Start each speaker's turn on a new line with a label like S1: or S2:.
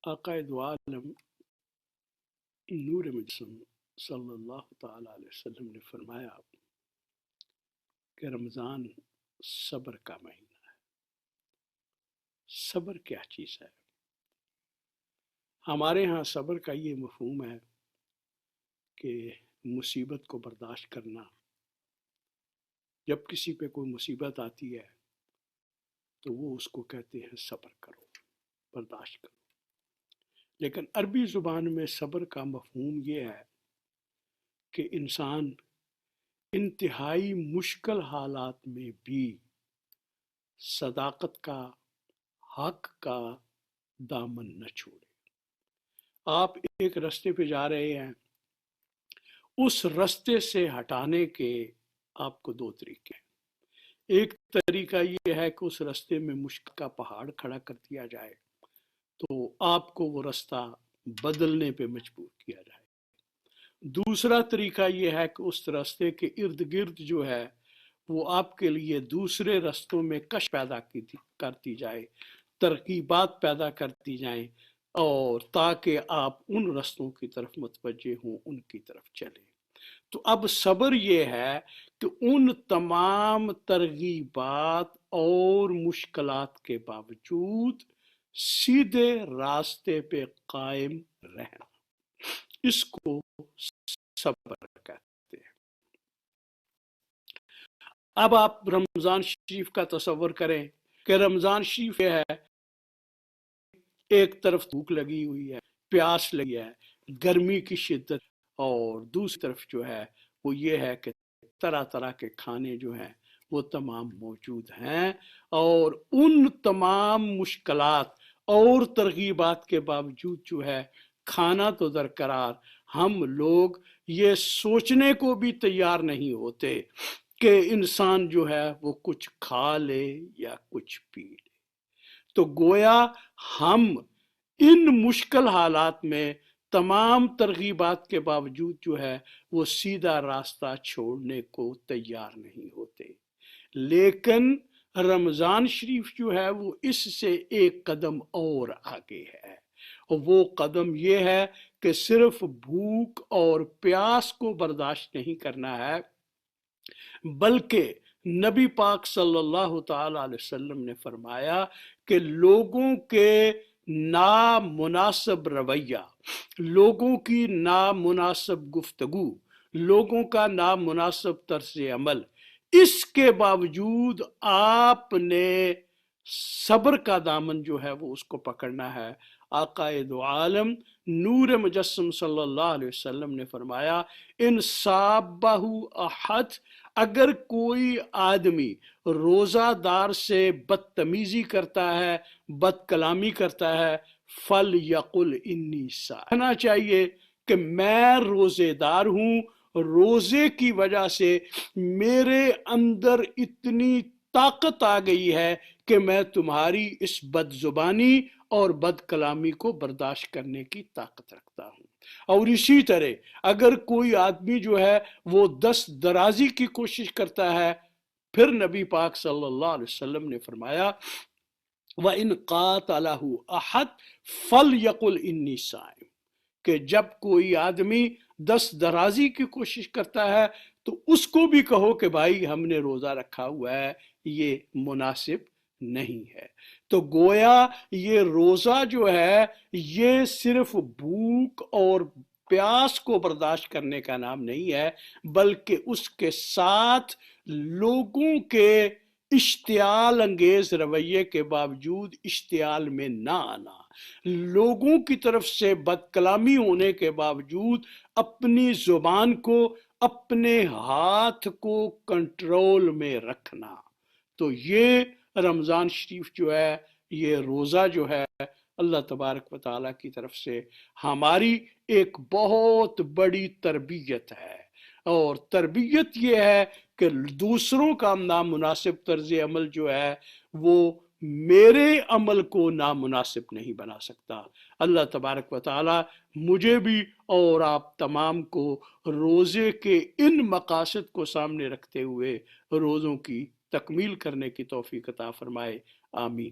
S1: آقائے دو عالم نور مجسم صلی اللہ تعالی علیہ وسلم نے فرمایا کہ رمضان صبر کا مہینہ ہے۔ صبر کیا چیز ہے؟ ہمارے ہاں صبر کا یہ مفہوم ہے کہ مصیبت کو برداشت کرنا۔ جب کسی پہ کوئی مصیبت آتی ہے تو وہ اس کو کہتے ہیں صبر کرو، برداشت کرو۔ لیکن عربی زبان میں صبر کا مفہوم یہ ہے کہ انسان انتہائی مشکل حالات میں بھی صداقت کا، حق کا دامن نہ چھوڑے۔ آپ ایک رستے پہ جا رہے ہیں، اس رستے سے ہٹانے کے آپ کو دو طریقے ہیں۔ ایک طریقہ یہ ہے کہ اس رستے میں مشکل کا پہاڑ کھڑا کر دیا جائے تو آپ کو وہ رستہ بدلنے پہ مجبور کیا جائے۔ دوسرا طریقہ یہ ہے کہ اس راستے کے ارد گرد جو ہے وہ آپ کے لیے دوسرے رستوں میں کش پیدا کرتی جائے، ترغیبات پیدا کرتی جائیں، اور تاکہ آپ ان رستوں کی طرف متوجہ ہوں، ان کی طرف چلیں۔ تو اب صبر یہ ہے کہ ان تمام ترغیبات اور مشکلات کے باوجود سیدھے راستے پہ قائم رہنا، اس کو صبر کہتے ہیں۔ اب آپ رمضان شریف کا تصور کریں کہ رمضان شریف یہ ہے، ایک طرف بھوک لگی ہوئی ہے، پیاس لگی ہے، گرمی کی شدت، اور دوسری طرف جو ہے وہ یہ ہے کہ طرح طرح کے کھانے جو ہیں وہ تمام موجود ہیں، اور ان تمام مشکلات اور ترغیبات کے باوجود جو ہے کھانا تو درقرار، ہم لوگ یہ سوچنے کو بھی تیار نہیں ہوتے کہ انسان جو ہے وہ کچھ کھا لے یا کچھ پی لے۔ تو گویا ہم ان مشکل حالات میں تمام ترغیبات کے باوجود جو ہے وہ سیدھا راستہ چھوڑنے کو تیار نہیں ہوتے۔ لیکن رمضان شریف جو ہے وہ اس سے ایک قدم اور آگے ہے، اور وہ قدم یہ ہے کہ صرف بھوک اور پیاس کو برداشت نہیں کرنا ہے، بلکہ نبی پاک صلی اللہ تعالی علیہ وسلم نے فرمایا کہ لوگوں کے نامناسب رویہ، لوگوں کی نامناسب گفتگو، لوگوں کا نامناسب طرز عمل، اس کے باوجود آپ نے صبر کا دامن جو ہے وہ اس کو پکڑنا ہے۔ آقائے دو عالم نور مجسم صلی اللہ علیہ وسلم نے فرمایا، ان صابہ احد، اگر کوئی آدمی روزہ دار سے بدتمیزی کرتا ہے، بد کلامی کرتا ہے، فَلْيَقُلْ إِنِّي صَائِمٌ، کہنا چاہیے کہ میں روزے دار ہوں، روزے کی وجہ سے میرے اندر اتنی طاقت آ گئی ہے کہ میں تمہاری اس بد زبانی اور بد کلامی کو برداشت کرنے کی طاقت رکھتا ہوں۔ اور اسی طرح اگر کوئی آدمی جو ہے وہ دست درازی کی کوشش کرتا ہے، پھر نبی پاک صلی اللہ علیہ وسلم نے فرمایا وَإِنْ قَاتَلَهُ أَحَدٌ فَلْيَقُلْ إِنِّي صَائِمٌ، کہ جب کوئی آدمی دست درازی کی کوشش کرتا ہے تو اس کو بھی کہو کہ بھائی ہم نے روزہ رکھا ہوا ہے، یہ مناسب نہیں ہے۔ تو گویا یہ روزہ جو ہے یہ صرف بھوک اور پیاس کو برداشت کرنے کا نام نہیں ہے، بلکہ اس کے ساتھ لوگوں کے اشتعال انگیز رویے کے باوجود اشتعال میں نہ آنا، لوگوں کی طرف سے بد کلامی ہونے کے باوجود اپنی زبان کو، اپنے ہاتھ کو کنٹرول میں رکھنا۔ تو یہ رمضان شریف جو ہے، یہ روزہ جو ہے، اللہ تبارک و تعالیٰ کی طرف سے ہماری ایک بہت بڑی تربیت ہے، اور تربیت یہ ہے کہ دوسروں کا نامناسب طرز عمل جو ہے وہ میرے عمل کو نامناسب نہیں بنا سکتا۔ اللہ تبارک و تعالیٰ مجھے بھی اور آپ تمام کو روزے کے ان مقاصد کو سامنے رکھتے ہوئے روزوں کی تکمیل کرنے کی توفیق عطا فرمائے، آمین۔